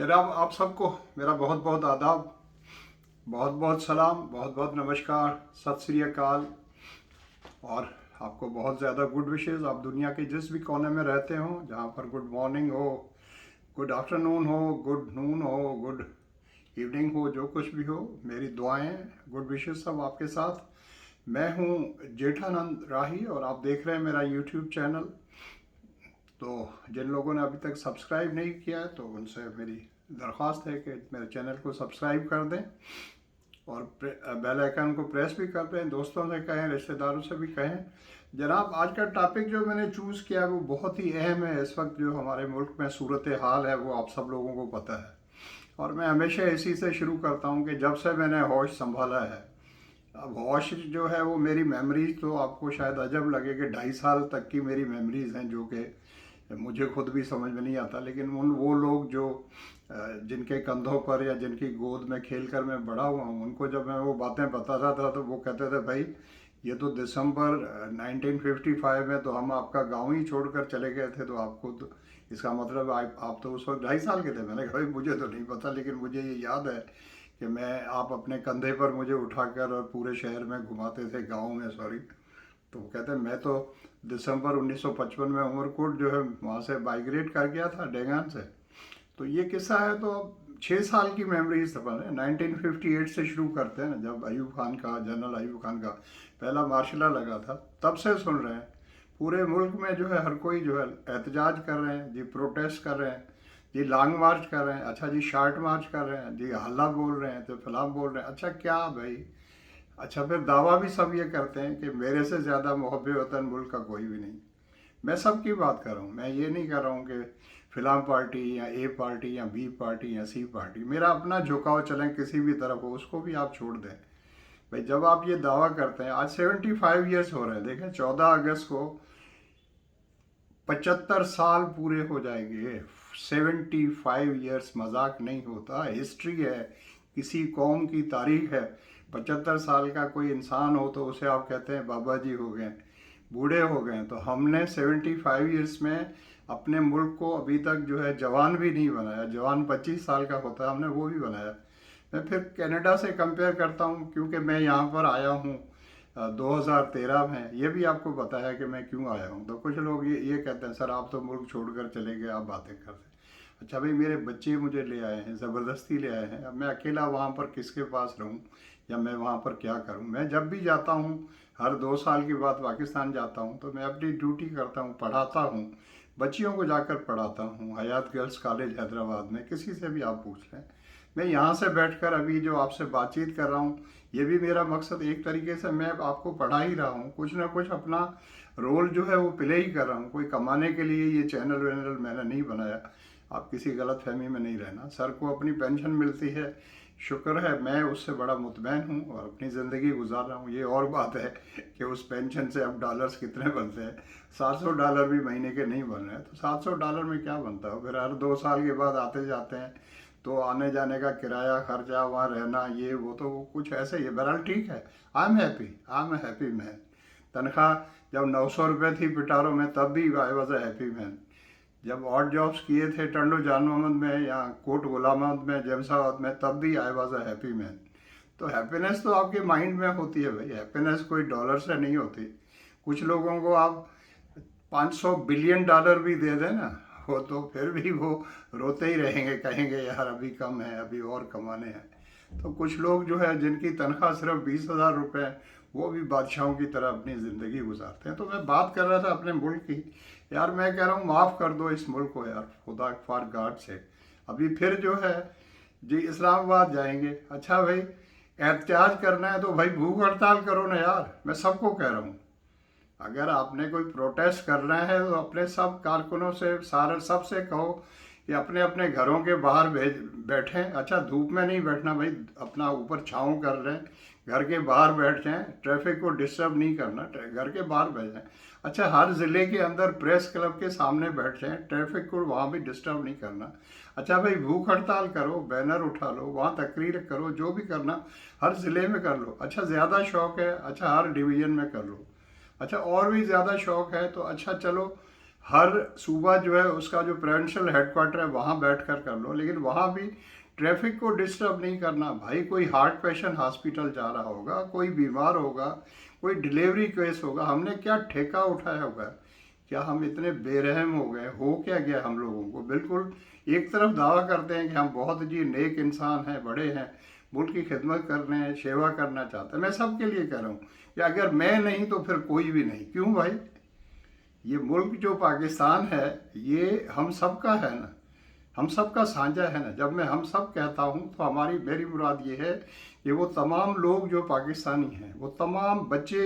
जनाब, आप सबको मेरा बहुत बहुत आदाब, बहुत बहुत सलाम, बहुत बहुत नमस्कार, सत श्री अकाल। और आपको बहुत ज़्यादा गुड विशेज़। आप दुनिया के जिस भी कोने में रहते हो, जहाँ पर गुड मॉर्निंग हो, गुड आफ्टरनून हो, गुड नून हो, गुड इवनिंग हो, जो कुछ भी हो, मेरी दुआएं, गुड विशेज़ सब आपके साथ। मैं हूँ जेठानंद राही और आप देख रहे हैं मेरा यूट्यूब चैनल। तो जिन लोगों ने अभी तक सब्सक्राइब नहीं किया है तो उनसे मेरी दरख्वास्त है कि मेरे चैनल को सब्सक्राइब कर दें और बेल आइकन को प्रेस भी कर दें। दोस्तों से कहें, रिश्तेदारों से भी कहें। जनाब, आज का टॉपिक जो मैंने चूज़ किया वो बहुत ही अहम है। इस वक्त जो हमारे मुल्क में सूरत हाल है वो आप सब लोगों को पता है, और मैं हमेशा इसी से शुरू करता हूँ कि जब से मैंने होश संभाला है, अब होश जो है वो मेरी मेमोरीज तो आपको शायद अजब लगे कि 2.5 साल तक की मेरी मेमोरीज हैं, जो कि मुझे खुद भी समझ में नहीं आता। लेकिन उन वो लोग जो जिनके कंधों पर या जिनकी गोद में खेल कर मैं बड़ा हुआ हूँ, उनको जब मैं वो बातें बताता था तो वो कहते थे, भाई ये तो दिसंबर 1955 में तो हम आपका गांव ही छोड़कर चले गए थे, तो आपको तो इसका मतलब आप तो उस वक्त 2.5 साल के थे। मैंने कहा, भाई मुझे तो नहीं पता, लेकिन मुझे ये याद है कि मैं आप अपने कंधे पर मुझे उठाकर और पूरे शहर में घुमाते थे, गाँव में सॉरी। तो वो कहते हैं, मैं तो दिसंबर 1955 में उमरकोट जो है वहाँ से माइग्रेट कर गया था डेंगान से। तो ये किस्सा है। तो अब 6 साल की मेमोरीज अपन है, 1958 से शुरू करते हैं ना, जब अयूब खान का, जनरल अयूब खान का पहला मार्शल लगा था, तब से सुन रहे हैं। पूरे मुल्क में जो है हर कोई जो है एहतजाज कर रहे हैं जी, प्रोटेस्ट कर रहे हैं जी, लॉन्ग मार्च कर रहे हैं, अच्छा जी शार्ट मार्च कर रहे हैं जी, हल्ला बोल रहे हैं तो फिल्म बोल रहे हैं। अच्छा क्या भाई, अच्छा फिर दावा भी सब ये करते हैं कि मेरे से ज़्यादा मुहब्ब वतन मुल्क का कोई भी नहीं। मैं सबकी बात कर रहा हूँ, मैं ये नहीं कर रहा हूँ कि फिल्म पार्टी या ए पार्टी या बी पार्टी या सी पार्टी। मेरा अपना झुकाव चले किसी भी तरफ हो, उसको भी आप छोड़ दें। भाई जब आप ये दावा करते हैं, आज 75 ईयर्स हो रहे हैं, देखें 14 अगस्त को 75 साल पूरे हो जाएंगे। 75 ईयर्स मजाक नहीं होता, हिस्ट्री है, किसी कौम की तारीख है। 75 साल का कोई इंसान हो तो उसे आप कहते हैं बाबा जी हो गए, बूढ़े हो गए। तो हमने 75 ईयर्स में अपने मुल्क को अभी तक जो है जवान भी नहीं बनाया। जवान 25 साल का होता है, हमने वो भी बनाया। मैं फिर कनाडा से कंपेयर करता हूँ, क्योंकि मैं यहाँ पर आया हूँ 2013 में। ये भी आपको पता है कि मैं क्यों आया हूँ। तो कुछ लोग ये कहते हैं, सर आप तो मुल्क छोड़कर चले गए, आप बातें करते हैं। अच्छा भाई, मेरे बच्चे मुझे ले आए हैं, ज़बरदस्ती ले आए हैं। अब मैं अकेला वहाँ पर किसके पास रहूँ, या मैं वहाँ पर क्या करूँ। मैं जब भी जाता हूँ, हर 2 साल के बाद पाकिस्तान जाता हूँ, तो मैं अपनी ड्यूटी करता हूँ, पढ़ाता हूँ, बच्चियों को जाकर पढ़ाता हूँ। हयात गर्ल्स कॉलेज हैदराबाद में, किसी से भी आप पूछ लें। मैं यहाँ से बैठकर अभी जो आपसे बातचीत कर रहा हूँ, ये भी मेरा मकसद एक तरीके से मैं आपको पढ़ा ही रहा हूँ। कुछ ना कुछ अपना रोल जो है वो प्ले ही कर रहा हूँ। कोई कमाने के लिए ये चैनल वैनल मैंने नहीं बनाया। आप किसी गलत फहमी में नहीं रहना। सर को अपनी पेंशन मिलती है, शुक्र है, मैं उससे बड़ा मुतमैन हूँ और अपनी ज़िंदगी गुजार रहा हूँ। ये और बात है कि उस पेंशन से अब डॉलर्स कितने बनते हैं। $700 भी महीने के नहीं बन रहे हैं, तो $700 में क्या बनता है। फिर हर 2 साल के बाद आते जाते हैं, तो आने जाने का किराया खर्चा, वहाँ रहना, ये वो, तो वो कुछ ऐसे ही है। बहरहाल ठीक है, आई एम हैप्पी मैन। तनख्वाह जब 900 रुपये थी पिटारों में, तब भी I was a happy man. जब ऑड जॉब्स किए थे टंडो जान मोहम्मद में या कोट गुलाम अहमद में, जेमसाबाद में, तब भी I was a happy man. तो हैप्पीनेस तो आपके माइंड में होती है भाई, हैप्पीनेस कोई डॉलर से नहीं होती। कुछ लोगों को आप 500 बिलियन डॉलर भी दे दें ना, वो तो फिर भी वो रोते ही रहेंगे, कहेंगे यार अभी कम है, अभी और कमाने हैं। तो कुछ लोग जो है जिनकी तनख्वाह सिर्फ 20,000 रुपये है, वो भी बादशाहों की तरह अपनी ज़िंदगी गुजारते हैं। तो मैं बात कर रहा था अपने मुल्क की। यार मैं कह रहा हूँ, माफ़ कर दो इस मुल्क को यार, खुदा फॉर गॉड से। अभी फिर जो है जी इस्लामाबाद जाएंगे। अच्छा भाई, एहतजाज करना है तो भाई भूख हड़ताल करो ना यार, मैं सबको कह रहा हूँ। अगर आपने कोई प्रोटेस्ट करना है तो अपने सब कारकुनों से, सारे सबसे कहो कि अपने अपने घरों के बाहर बैठें। अच्छा धूप में नहीं बैठना भाई, अपना ऊपर छाँव कर रहे हैं, घर के बाहर बैठ जाएं, ट्रैफिक को डिस्टर्ब नहीं करना, घर के बाहर बैठ जाएं। अच्छा हर ज़िले के अंदर प्रेस क्लब के सामने बैठ जाएं, ट्रैफिक को वहाँ भी डिस्टर्ब नहीं करना। अच्छा भाई भूख हड़ताल करो, बैनर उठा लो, वहाँ तकरीर करो, जो भी करना हर ज़िले में कर लो। अच्छा ज़्यादा शौक है, अच्छा हर डिवीज़न में कर लो। अच्छा और भी ज़्यादा शौक़ है तो अच्छा चलो, हर सूबा जो है उसका जो प्रोविंशियल हेडक्वार्टर है वहाँ बैठ कर लो, लेकिन वहाँ भी ट्रैफिक को डिस्टर्ब नहीं करना भाई। कोई हार्ट पेशेंट हॉस्पिटल जा रहा होगा, कोई बीमार होगा, कोई डिलीवरी केस होगा, हमने क्या ठेका उठाया होगा? क्या हम इतने बेरहम हो गए? हो क्या गया हम लोगों को? बिल्कुल एक तरफ दावा करते हैं कि हम बहुत जी नेक इंसान हैं, बड़े हैं, मुल्क की खिदमत कर रहे हैं, सेवा करना चाहते हैं। मैं सबके लिए कह रहा हूँ कि अगर मैं नहीं तो फिर कोई भी नहीं। क्यों भाई? ये मुल्क जो पाकिस्तान है ये हम सबका है ना, हम सबका साझा है ना। जब मैं हम सब कहता हूँ तो मेरी मुराद ये है कि वो तमाम लोग जो पाकिस्तानी हैं, वो तमाम बच्चे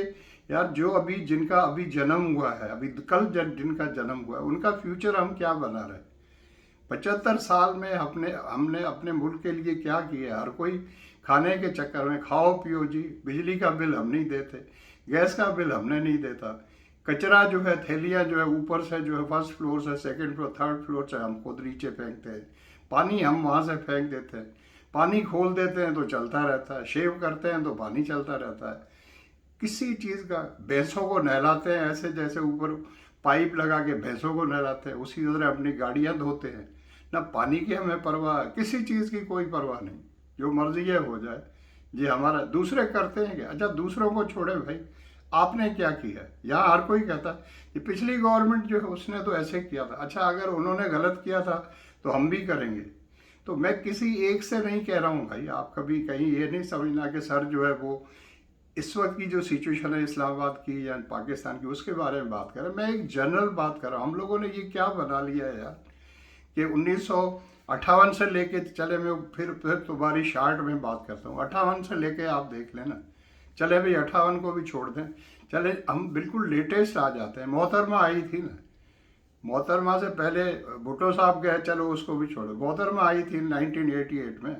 यार जो जिनका अभी जन्म हुआ है, अभी कल जिनका जन्म हुआ है, उनका फ्यूचर हम क्या बना रहे? 75 साल में हमने अपने मुल्क के लिए क्या किया? हर कोई खाने के चक्कर में, खाओ पियो जी, बिजली का बिल हम नहीं देते, गैस का बिल हमने नहीं देता, कचरा जो है, थैलियाँ जो है ऊपर से जो है फर्स्ट फ्लोर से, सेकंड फ्लोर, थर्ड फ्लोर से हम खुद नीचे फेंकते हैं, पानी हम वहाँ से फेंक देते हैं, पानी खोल देते हैं तो चलता रहता है, शेव करते हैं तो पानी चलता रहता है। किसी चीज़ का, भैंसों को नहलाते हैं ऐसे जैसे ऊपर पाइप लगा के भैंसों को नहलाते हैं, उसी तरह अपनी गाड़ियाँ धोते हैं। ना पानी की हमें परवाह, किसी चीज़ की कोई परवाह नहीं, जो मर्जी है हो जाए जी हमारा। दूसरे करते हैं क्या? अच्छा दूसरों को छोड़े भाई, आपने क्या किया? यहाँ हर कोई कहता है कि पिछली गवर्नमेंट जो है उसने तो ऐसे किया था। अच्छा अगर उन्होंने गलत किया था तो हम भी करेंगे। तो मैं किसी एक से नहीं कह रहा हूँ भाई, आप कभी कहीं ये नहीं समझना कि सर जो है वो इस वक्त की जो सिचुएशन है इस्लामाबाद की या पाकिस्तान की उसके बारे में बात कर रहा हूँ। मैं एक जनरल बात कर रहा हूँ। हम लोगों ने ये क्या बना लिया है यार कि 1958 से लेके चले, मैं फिर तुम्हारी शार्ट में बात करता हूँ। 58 से लेके आप देख लेना, चले भाई 58 को भी छोड़ दें, चले हम बिल्कुल लेटेस्ट आ जाते हैं। मोहतरमा आई थी ना, मोहतरमा से पहले भुट्टो साहब गए, चलो उसको भी छोड़ो। मोहतरमा आई थी 1988 में,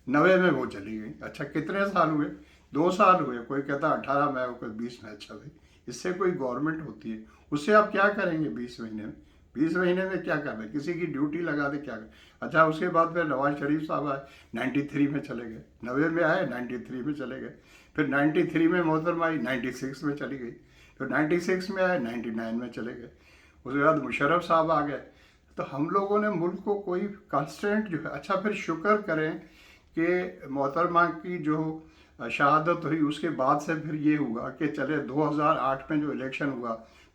90 में वो चली गई। अच्छा कितने साल हुए? 2 साल हुए। कोई कहता 18 में, कोई 20 में। अच्छा भाई इससे कोई गवर्नमेंट होती है? उससे आप क्या करेंगे 20 महीने में? 20 महीने में क्या कर रहे? किसी की ड्यूटी लगा दे क्या कर? अच्छा उसके बाद फिर नवाज शरीफ साहब आए, 93 में चले गए, 90 में आए, 93 में चले गए, फिर 93 में मोहतरमा आई, 96 में चली गई, फिर 96 में आए, 99 में चले गए, उसके बाद मुशर्रफ साहब आ गए। तो हम लोगों ने मुल्क को कोई कांस्टेंट जो है, अच्छा फिर शुक्र करें कि मोहतरमा की जो शहादत हुई उसके बाद से फिर ये हुआ कि चले 2008 में जो इलेक्शन हुआ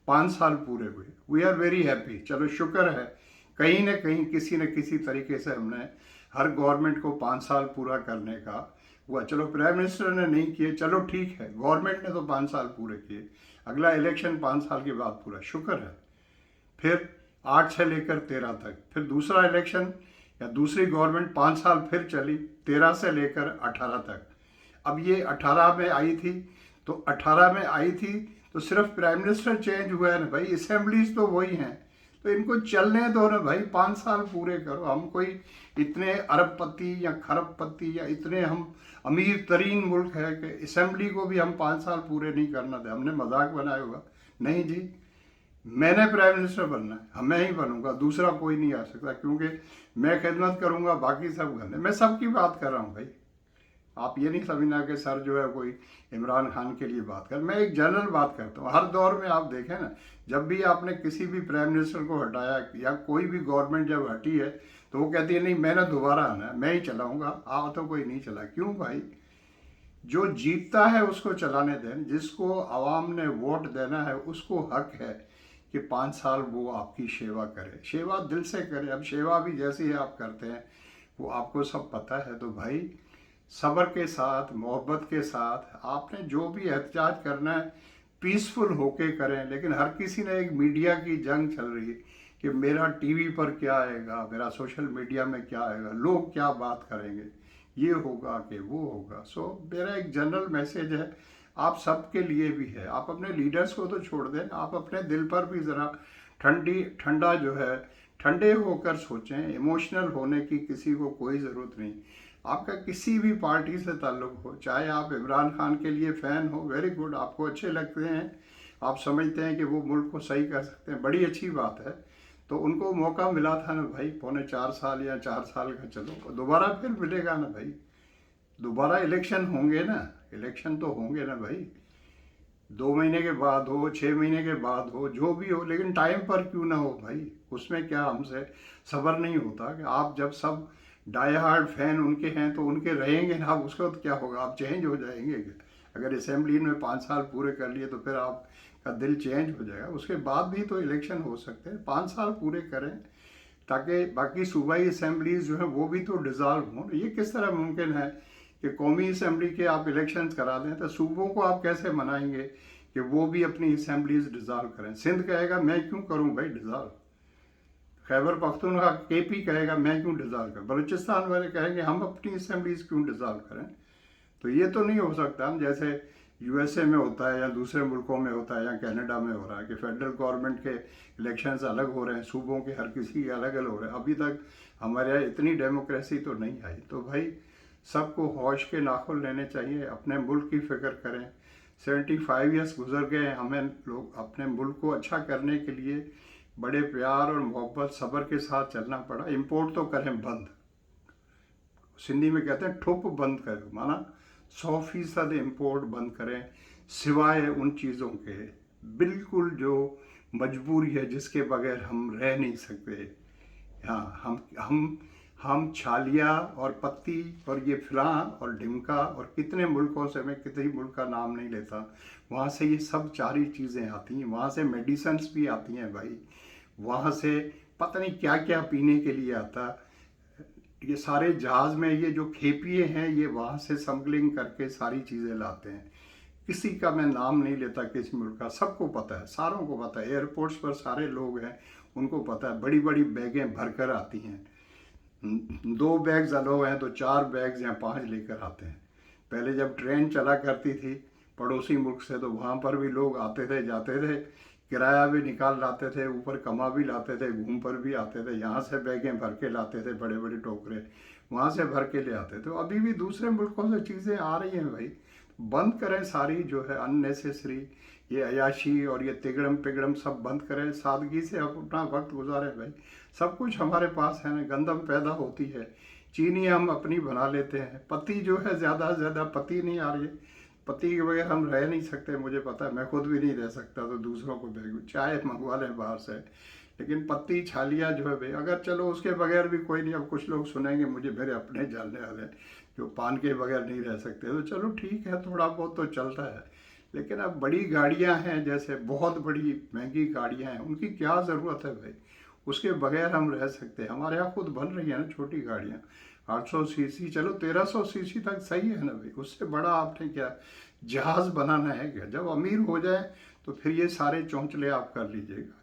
5 साल पूरे हुए। वी आर वेरी हैप्पी, चलो शुक्र है कहीं ना कहीं किसी न किसी तरीके से हमने हर गवर्नमेंट को 5 साल पूरा करने का हुआ। चलो प्राइम मिनिस्टर ने नहीं किए, चलो ठीक है, गवर्नमेंट ने तो 5 साल पूरे किए, अगला इलेक्शन 5 साल के बाद पूरा, शुक्र है। फिर 8 से लेकर 13 तक, फिर दूसरा इलेक्शन या दूसरी गवर्नमेंट 5 साल फिर चली, 13 से लेकर 18 तक। अब ये 18 में आई थी, तो 18 में आई थी तो सिर्फ प्राइम मिनिस्टर चेंज हुआ है ना भाई, असेंबलीज तो वही हैं। तो इनको चलने दो ना भाई, 5 साल पूरे करो। हम कोई इतने अरबपति या खरबपति या इतने हम अमीर तरीन मुल्क है कि असेंबली को भी हम 5 साल पूरे नहीं करना दे? हमने मजाक बनाया होगा? नहीं जी, मैंने प्राइम मिनिस्टर बनना है, मैं ही बनूंगा, दूसरा कोई नहीं आ सकता, क्योंकि मैं खिदमत करूंगा, बाकी सब गंदे। मैं सबकी बात कर रहा हूँ भाई, आप ये नहीं समझना कि सर जो है कोई इमरान खान के लिए बात कर। मैं एक जनरल बात करता हूँ। हर दौर में आप देखें ना, जब भी आपने किसी भी प्राइम मिनिस्टर को हटाया या कोई भी गवर्नमेंट जब हटी है तो वो कहती है नहीं मैंने दोबारा आना है, मैं ही चलाऊंगा, तो कोई नहीं चला। क्यों भाई? जो जीतता है उसको चलाने दें, जिसको आवाम ने वोट देना है उसको हक है कि 5 साल वो आपकी सेवा करे, सेवा दिल से करे। अब सेवा भी जैसी है आप करते हैं वो आपको सब पता है। तो भाई सब्र के साथ, मोहब्बत के साथ आपने जो भी एहतजाज करना है पीसफुल होके करें। लेकिन हर किसी ने, एक मीडिया की जंग चल रही है कि मेरा टीवी पर क्या आएगा, मेरा सोशल मीडिया में क्या आएगा, लोग क्या बात करेंगे, ये होगा कि वो होगा। सो मेरा एक जनरल मैसेज है आप सबके लिए भी है, आप अपने लीडर्स को तो छोड़ दें, आप अपने दिल पर भी ज़रा ठंडा जो है ठंडे होकर सोचें। इमोशनल होने की किसी को कोई ज़रूरत नहीं। आपका किसी भी पार्टी से ताल्लुक़ हो, चाहे आप इमरान खान के लिए फ़ैन हो, वेरी गुड, आपको अच्छे लगते हैं, आप समझते हैं कि वो मुल्क को सही कर सकते हैं, बड़ी अच्छी बात है। तो उनको मौका मिला था ना भाई, 3.25 साल या 4 साल का, चलो दोबारा फिर मिलेगा ना भाई, दोबारा इलेक्शन होंगे ना, इलेक्शन तो होंगे ना भाई। 2 महीने के बाद हो, 6 महीने के बाद हो, जो भी हो, लेकिन टाइम पर क्यों ना हो भाई। उसमें क्या हमसे सब्र नहीं होता कि आप जब सब डाई हार्ड फैन उनके हैं तो उनके रहेंगे ना, आप उसका तो क्या होगा, आप चेंज हो जाएंगे क्या? अगर असेंबली में 5 साल पूरे कर लिए तो फिर आपका दिल चेंज हो जाएगा। उसके बाद भी तो इलेक्शन हो सकते हैं, 5 साल पूरे करें ताकि बाकी सूबाई असेंबलीज जो है वो भी तो डिज़ाल्व हों। ये किस तरह मुमकिन है कि कौमी असेंबली के आप इलेक्शन करा दें, तो सूबों को आप कैसे मनाएंगे कि वो भी अपनी असेंबलीज डिज़ाल्व करें? सिंध कहेगा मैं क्यों करूं भाई डिज़ाल्व, खैबर पख्तूनख्वा केपी कहेगा मैं क्यों डिज़ाल्व करूं, बलूचिस्तान वाले कहेंगे हम अपनी असेंबलीज क्यों डिज़ाल्व करें। तो ये तो नहीं हो सकता हम जैसे यूएसए में होता है या दूसरे मुल्कों में होता है या कनाडा में हो रहा है कि फेडरल गवर्नमेंट के इलेक्शंस अलग हो रहे हैं, सूबों के हर किसी के अलग अलग हो रहे हैं। अभी तक हमारे यहाँ इतनी डेमोक्रेसी तो नहीं आई। तो भाई सबको होश के नाखुन लेने चाहिए, अपने मुल्क की फ़िक्र करें। 75 ईयर्स गुजर गए, हमें लोग अपने मुल्क को अच्छा करने के लिए बड़े प्यार और मोहब्बत सब्र के साथ चलना पड़ा। इम्पोर्ट तो करें बंद, सिंधी में कहते हैं ठुप बंद करें, माना 100% इम्पोर्ट बंद करें, सिवाय उन चीज़ों के बिल्कुल जो मजबूरी है जिसके बगैर हम रह नहीं सकते। हाँ, हम छालिया और पत्ती और ये फलां और ढिमका और कितने मुल्कों से, मैं कितने मुल्क का नाम नहीं लेता, वहाँ से ये सब सारी चीज़ें आती हैं, वहाँ से मेडिसन्स भी आती हैं भाई, वहाँ से पता नहीं क्या क्या पीने के लिए आता। ये सारे जहाज़ में ये जो खेपिए हैं ये वहाँ से स्मगलिंग करके सारी चीज़ें लाते हैं। किसी का मैं नाम नहीं लेता किसी मुल्क का, सबको पता है, सारों को पता है, एयरपोर्ट्स पर सारे लोग हैं उनको पता है, बड़ी बड़ी बैगें भरकर आती हैं। 2 बैग्स अलाउ हैं तो 4 बैग्स या 5 लेकर आते हैं। पहले जब ट्रेन चला करती थी पड़ोसी मुल्क से तो वहाँ पर भी लोग आते थे जाते थे, किराया भी निकाल लाते थे, ऊपर कमा भी लाते थे, घूम पर भी आते थे, यहाँ से बैगें भर के लाते थे, बड़े बड़े टोकरे वहाँ से भर के ले आते थे। तो अभी भी दूसरे मुल्कों से चीज़ें आ रही हैं भाई, बंद करें सारी जो है अननेसेसरी ये अयाशी और ये तिगड़म पिगड़म सब बंद करें, सादगी से अपना वक्त गुजारें भाई। सब कुछ हमारे पास है ना, गंदम पैदा होती है, चीनी हम अपनी बना लेते हैं, पत्ती जो है ज़्यादा से ज़्यादा पत्ती नहीं आ रही है, पति के बगैर हम रह नहीं सकते, मुझे पता है, मैं खुद भी नहीं रह सकता तो दूसरों को भेजूँ, चाय मंगवा लें बाहर से, लेकिन पत्ती छालिया जो है भाई, अगर चलो उसके बगैर भी कोई नहीं। अब कुछ लोग सुनेंगे मुझे, मेरे अपने जानने वाले जो पान के बगैर नहीं रह सकते, तो चलो ठीक है, थोड़ा बहुत तो चलता है। लेकिन अब बड़ी गाड़ियां हैं, जैसे बहुत बड़ी महंगी गाड़ियां हैं, उनकी क्या ज़रूरत है भाई, उसके बगैर हम रह सकते हैं। हमारे यहाँ खुद बन रही है ना छोटी गाड़ियाँ, 800 सीसी, चलो 1300 सीसी तक सही है ना भाई, उससे बड़ा आपने क्या जहाज़ बनाना है क्या? जब अमीर हो जाए तो फिर ये सारे चौंचले आप कर लीजिएगा,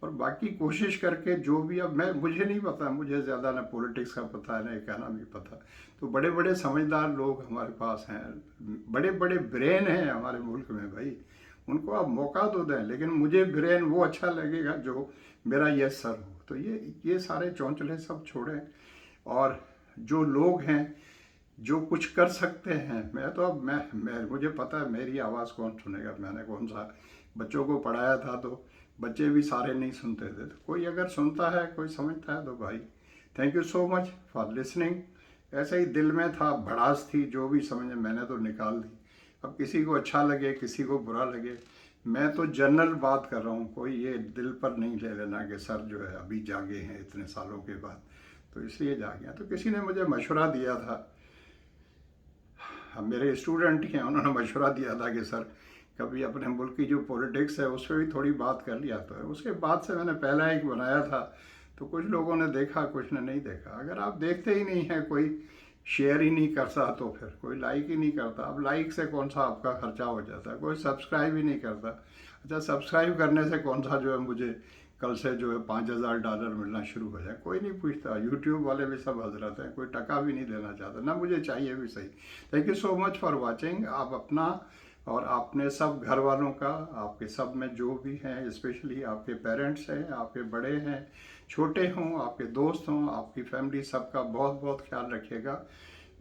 और बाकी कोशिश करके जो भी, अब मैं मुझे नहीं पता, मुझे ज़्यादा ना पॉलिटिक्स का पता है ना इकोनॉमी पता, तो बड़े बड़े समझदार लोग हमारे पास हैं, बड़े बड़े ब्रेन हैं हमारे मुल्क में भाई, उनको आप मौका तो दें। लेकिन मुझे ब्रेन वो अच्छा लगेगा जो मेरा यस सर हो। तो ये सारे चौंचले सब छोड़ें, और जो लोग हैं जो कुछ कर सकते हैं, मैं तो अब मैं मुझे पता है मेरी आवाज़ कौन सुनेगा, मैंने कौन सा बच्चों को पढ़ाया था तो बच्चे भी सारे नहीं सुनते थे, तो कोई अगर सुनता है, कोई समझता है तो भाई thank you so much for listening. ऐसे ही दिल में था, भड़ास थी, जो भी समझे मैंने तो निकाल दी। अब किसी को अच्छा लगे किसी को बुरा लगे, मैं तो जनरल बात कर रहा हूँ, कोई ये दिल पर नहीं ले लेना कि सर जो है अभी जागे हैं इतने सालों के बाद तो इसलिए जागे हैं। तो किसी ने मुझे मशवरा दिया था, हम मेरे स्टूडेंट हैं, उन्होंने मशवरा दिया था कि सर कभी अपने मुल्क की जो पॉलिटिक्स है उस पर भी थोड़ी बात कर लिया। तो उसके बाद से मैंने पहला एक बनाया था, तो कुछ लोगों ने देखा कुछ ने नहीं देखा। अगर आप देखते ही नहीं हैं, कोई शेयर ही नहीं करता तो फिर कोई लाइक ही नहीं करता। अब लाइक से कौन सा आपका खर्चा हो जाता है, कोई सब्सक्राइब ही नहीं करता। अच्छा, सब्सक्राइब करने से कौन सा जो है मुझे कल से जो है $5000 मिलना शुरू हो जाए, कोई नहीं पूछता। यूट्यूब वाले भी सब हजरत हैं, कोई टका भी नहीं देना चाहता, ना मुझे चाहिए भी सही। Thank you so much for watching. आप अपना और आपने सब घर वालों का, आपके सब में जो भी हैं, स्पेशली आपके पेरेंट्स हैं, आपके बड़े हैं, छोटे हों, आपके दोस्त हों, आपकी फैमिली, सबका बहुत बहुत ख्याल रखिएगा।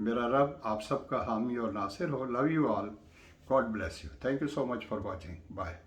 मेरा रब आप सबका हामी और नासिर हो। Love you all, God bless you. Thank you so much for watching, bye.